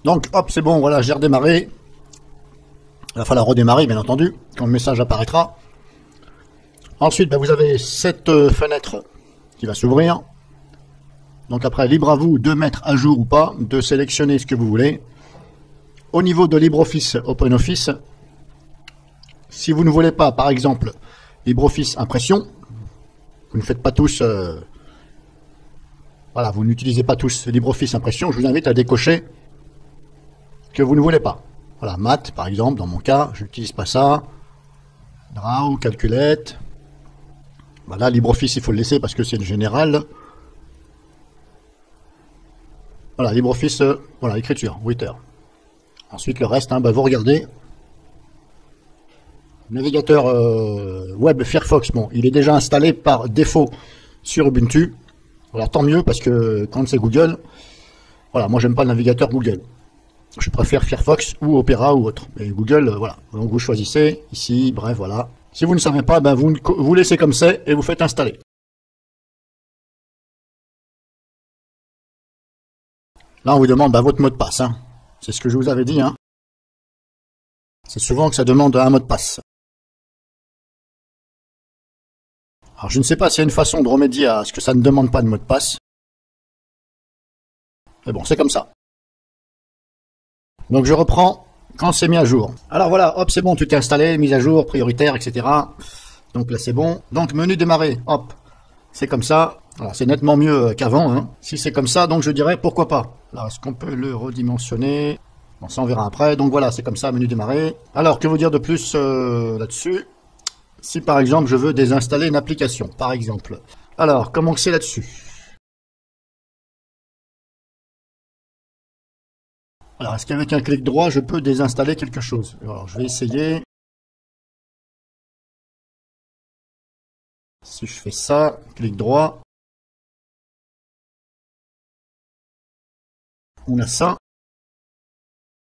Donc hop, c'est bon, voilà, j'ai redémarré. Il va falloir redémarrer, bien entendu, quand le message apparaîtra. Ensuite, ben, vous avez cette fenêtre qui va s'ouvrir. Donc après, libre à vous de mettre à jour ou pas, de sélectionner ce que vous voulez. Au niveau de LibreOffice OpenOffice, si vous ne voulez pas, par exemple, LibreOffice Impression, vous ne faites pas tous... voilà, vous n'utilisez pas tous LibreOffice Impression, je vous invite à décocher que vous ne voulez pas. Voilà, Math, par exemple, dans mon cas, je n'utilise pas ça. Draw, Calculate. Voilà, LibreOffice, il faut le laisser parce que c'est le général. Voilà, LibreOffice, voilà, écriture, Writer. Ensuite, le reste, hein, bah, vous regardez. Navigateur web Firefox, bon, il est déjà installé par défaut sur Ubuntu. Alors tant mieux parce que quand c'est Google, voilà, moi j'aime pas le navigateur Google. Je préfère Firefox ou Opera ou autre. Mais Google, voilà. Donc vous choisissez ici, bref, voilà. Si vous ne savez pas, ben vous laissez comme c'est et vous faites installer. Là, on vous demande votre mot de passe. Hein. C'est ce que je vous avais dit. Hein. C'est souvent que ça demande un mot de passe. Alors, je ne sais pas s'il y a une façon de remédier à ce que ça ne demande pas de mot de passe. Mais bon, c'est comme ça. Donc, je reprends quand c'est mis à jour. Alors voilà, hop, c'est bon, tout est installé, mise à jour, prioritaire, etc. Donc là, c'est bon. Donc, menu démarrer, hop, c'est comme ça. Alors, c'est nettement mieux qu'avant. Hein. Si c'est comme ça, donc je dirais pourquoi pas. Alors, est-ce qu'on peut le redimensionner? Bon, ça, on verra après. Donc voilà, c'est comme ça, menu démarrer. Alors, que vous dire de plus là-dessus? Si par exemple je veux désinstaller une application, par exemple. Alors, comment c'est là-dessus? Alors, est-ce qu'avec un clic droit, je peux désinstaller quelque chose? Alors, je vais essayer. Si je fais ça, clic droit. On a ça.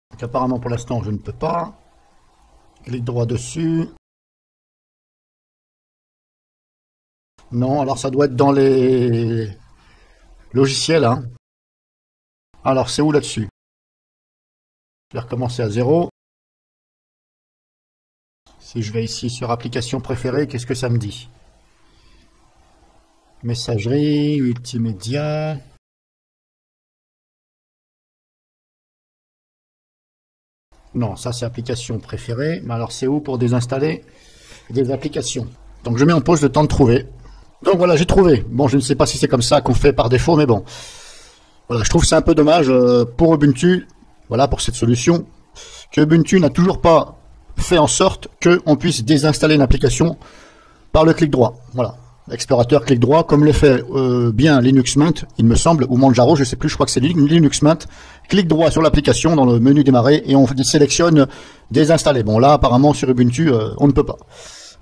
Donc, apparemment, pour l'instant, je ne peux pas. Clic droit dessus. Non, alors ça doit être dans les logiciels. Hein. Alors, c'est où là-dessus? Je vais recommencer à 0. Si je vais ici sur application préférée, qu'est-ce que ça me dit? Messagerie, multimédia. Non, ça c'est application préférée. Mais alors c'est où pour désinstaller des applications? Donc je mets en pause le temps de trouver. Donc voilà, j'ai trouvé. Bon, je ne sais pas si c'est comme ça qu'on fait par défaut, mais bon. Voilà, je trouve que c'est un peu dommage pour Ubuntu, voilà, pour cette solution, que Ubuntu n'a toujours pas fait en sorte qu'on puisse désinstaller une application par le clic droit. Voilà, explorateur clic droit, comme le fait bien Linux Mint, il me semble, ou Manjaro, je ne sais plus, je crois que c'est Linux Mint. Clic droit sur l'application dans le menu démarrer et on sélectionne désinstaller. Bon, là, apparemment, sur Ubuntu, on ne peut pas.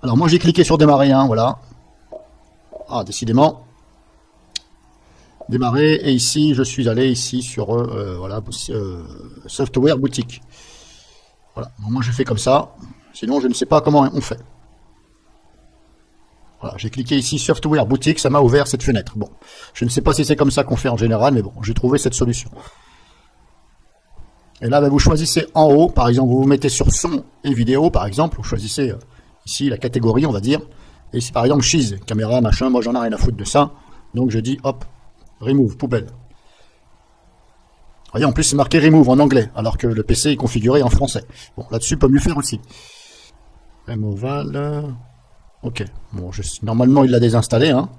Alors, moi, j'ai cliqué sur démarrer, hein, voilà. Ah, décidément. Démarrer, et ici, je suis allé ici sur voilà, Software Boutique. Voilà, bon, moi, j'ai fait comme ça. Sinon, je ne sais pas comment on fait. Voilà, j'ai cliqué ici Software Boutique, ça m'a ouvert cette fenêtre. Bon, je ne sais pas si c'est comme ça qu'on fait en général, mais bon, j'ai trouvé cette solution. Et là, ben, vous choisissez en haut, par exemple, vous vous mettez sur son et vidéo, par exemple, vous choisissez ici la catégorie, on va dire. Et c'est par exemple cheese, caméra, machin, moi j'en ai rien à foutre de ça. Donc je dis hop, remove, poubelle. Vous voyez, en plus c'est marqué remove en anglais, alors que le PC est configuré en français. Bon, là-dessus, peut mieux faire aussi. Removal. Ok, bon, normalement il l'a désinstallé. Hein.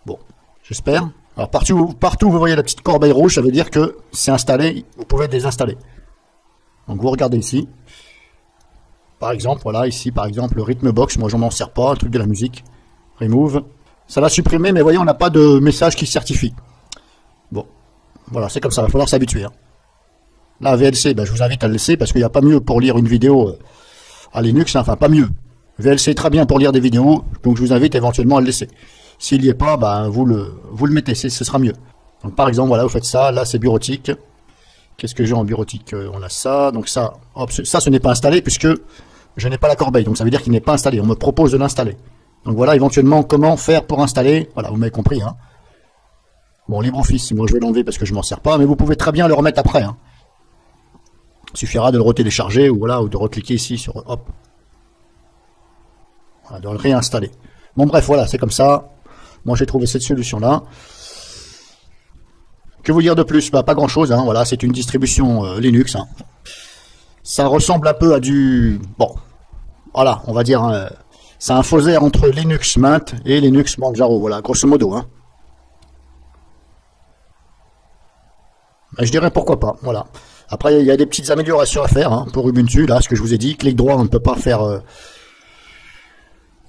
Bon, j'espère. Alors partout vous voyez la petite corbeille rouge, ça veut dire que c'est installé, vous pouvez désinstaller. Donc vous regardez ici. Par exemple, voilà, ici, par exemple, le Rhythmbox, moi, j'en m'en sers pas, un truc de la musique. Remove. Ça va supprimer, mais voyez, on n'a pas de message qui certifie. Bon, voilà, c'est comme ça, il va falloir s'habituer. Hein. Là, VLC, ben, je vous invite à le laisser, parce qu'il n'y a pas mieux pour lire une vidéo à Linux, hein, enfin, pas mieux. VLC est très bien pour lire des vidéos, donc je vous invite éventuellement à le laisser. S'il n'y est pas, ben, vous le mettez, ce sera mieux. Donc, par exemple, voilà, vous faites ça, là, c'est bureautique. Qu'est-ce que j'ai en bureautique? On a ça, donc ça, hop, ça ce n'est pas installé puisque je n'ai pas la corbeille, donc ça veut dire qu'il n'est pas installé, on me propose de l'installer. Donc voilà éventuellement comment faire pour installer, voilà, vous m'avez compris. Hein. Bon, LibreOffice, moi je vais l'enlever parce que je m'en sers pas, mais vous pouvez très bien le remettre après. Hein. Il suffira de le retélécharger ou voilà, ou de recliquer ici sur hop. Voilà, de le réinstaller. Bon bref, voilà, c'est comme ça. Moi j'ai trouvé cette solution-là. Que vous dire de plus? Bah, pas grand-chose, hein. Voilà, c'est une distribution Linux. Hein. Ça ressemble un peu à du... Bon, voilà, on va dire... c'est un faux air entre Linux Mint et Linux Manjaro. Voilà, grosso modo. Hein. Je dirais pourquoi pas, voilà. Après, il y a des petites améliorations à faire hein, pour Ubuntu. Là, ce que je vous ai dit, clic droit, on ne peut pas faire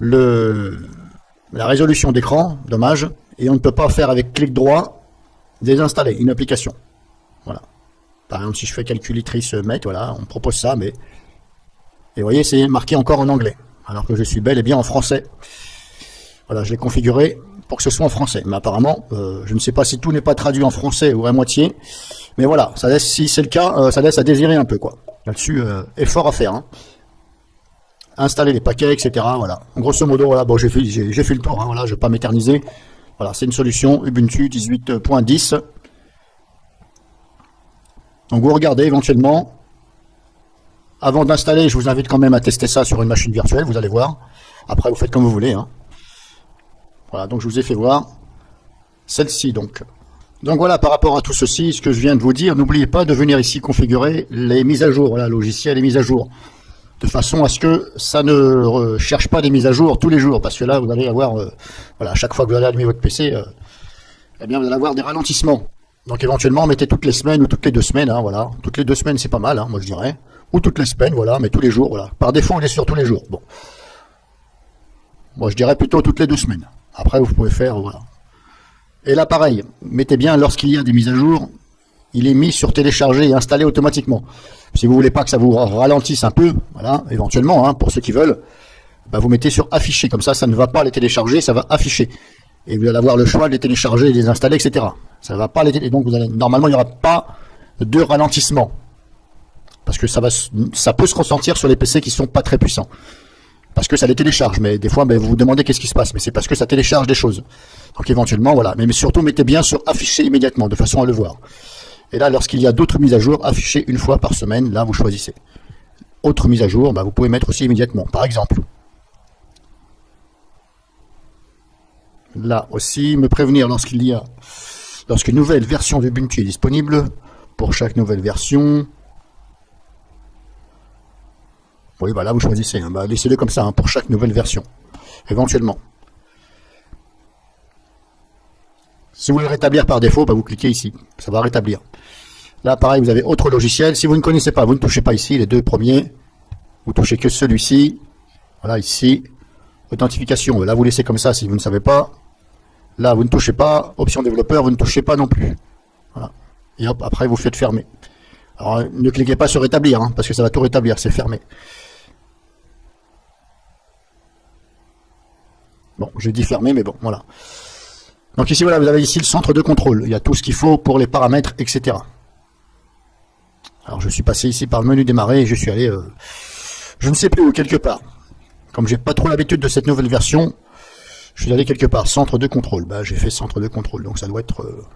la résolution d'écran, dommage. Et on ne peut pas faire avec clic droit désinstaller une application. Voilà. Par exemple, si je fais calculatrice mec, voilà, on me propose ça, mais... Et vous voyez, c'est marqué encore en anglais. Alors que je suis bel et bien en français. Voilà, je l'ai configuré pour que ce soit en français. Mais apparemment, je ne sais pas si tout n'est pas traduit en français ou à moitié. Mais voilà, ça laisse, si c'est le cas, ça laisse à désirer un peu, quoi. Là-dessus, effort à faire. Hein. Installer les paquets, etc. Voilà. Grosso modo, voilà, bon, j'ai fait le tour. Hein, voilà, je ne vais pas m'éterniser. Voilà, c'est une solution Ubuntu 18.10. Donc vous regardez éventuellement. Avant d'installer, je vous invite quand même à tester ça sur une machine virtuelle, vous allez voir. Après, vous faites comme vous voulez. Hein. Voilà, donc je vous ai fait voir celle-ci donc. Donc voilà, par rapport à tout ceci, ce que je viens de vous dire, n'oubliez pas de venir ici configurer les mises à jour, voilà, logiciel et mises à jour. De façon à ce que ça ne cherche pas des mises à jour tous les jours, parce que là, vous allez avoir, voilà, à chaque fois que vous allez allumer votre PC, eh bien, vous allez avoir des ralentissements. Donc éventuellement, mettez toutes les semaines ou toutes les 2 semaines, hein, voilà. Toutes les 2 semaines, c'est pas mal, hein, moi je dirais. Ou toutes les semaines, voilà, mais tous les jours, voilà. Par défaut, on est sur tous les jours. Bon. Moi, je dirais plutôt toutes les 2 semaines. Après, vous pouvez faire, voilà. Et là, pareil, mettez bien, lorsqu'il y a des mises à jour, il est mis sur télécharger et installer automatiquement. Si vous voulez pas que ça vous ralentisse un peu, voilà, éventuellement, hein, pour ceux qui veulent, bah, vous mettez sur afficher. Comme ça ne va pas les télécharger, ça va afficher. Et vous allez avoir le choix de les télécharger, de les installer, etc. Ça va pas les télécharger. Donc, vous allez, normalement, il n'y aura pas de ralentissement. Parce que ça peut se ressentir sur les PC qui sont pas très puissants. Parce que ça les télécharge, mais des fois, ben, vous vous demandez qu'est-ce qui se passe, mais c'est parce que ça télécharge des choses. Donc éventuellement, voilà. Mais surtout, mettez bien sur afficher immédiatement, de façon à le voir. Et là, lorsqu'il y a d'autres mises à jour, afficher une fois par semaine, là, vous choisissez. Autre mise à jour, ben, vous pouvez mettre aussi immédiatement. Par exemple, là aussi, me prévenir lorsqu'une nouvelle version d'Ubuntu est disponible. Pour chaque nouvelle version... Oui, bah là, vous choisissez. Hein. Bah, laissez-le comme ça, hein, pour chaque nouvelle version. Éventuellement. Si vous voulez rétablir par défaut, bah, vous cliquez ici. Ça va rétablir. Là, pareil, vous avez autre logiciel. Si vous ne connaissez pas, vous ne touchez pas ici, les 2 premiers. Vous touchez que celui-ci. Voilà, ici. Authentification. Là, vous laissez comme ça si vous ne savez pas. Là, vous ne touchez pas. Option développeur, vous ne touchez pas non plus. Voilà. Et hop, après, vous faites fermer. Alors, ne cliquez pas sur rétablir, hein, parce que ça va tout rétablir, c'est fermé. Bon, j'ai dit fermé, mais bon, voilà. Donc ici, voilà, vous avez ici le centre de contrôle. Il y a tout ce qu'il faut pour les paramètres, etc. Alors, je suis passé ici par le menu démarrer et je suis allé, je ne sais plus où, quelque part. Comme j'ai pas trop l'habitude de cette nouvelle version, je suis allé quelque part. Centre de contrôle. Bah, j'ai fait centre de contrôle, donc ça doit être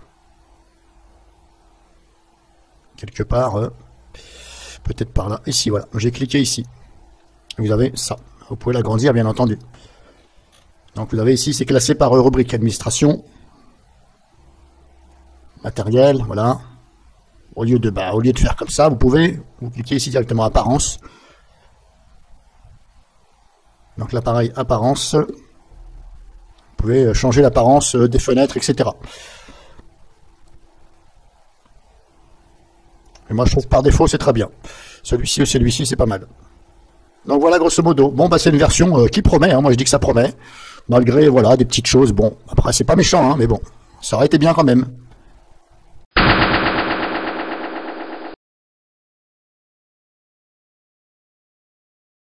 quelque part, peut-être par là. Ici, voilà. J'ai cliqué ici. Vous avez ça. Vous pouvez l'agrandir, bien entendu. Donc vous avez ici, c'est classé par rubrique administration, matériel, voilà. Au lieu de faire comme ça, vous cliquez ici directement apparence. Donc l'appareil apparence, vous pouvez changer l'apparence des fenêtres, etc. Et moi je trouve par défaut c'est très bien. Celui-ci ou celui-ci c'est pas mal. Donc voilà grosso modo. Bon bah c'est une version qui promet, hein. Moi je dis que ça promet. Malgré voilà des petites choses, bon, après c'est pas méchant, hein, mais bon, ça aurait été bien quand même.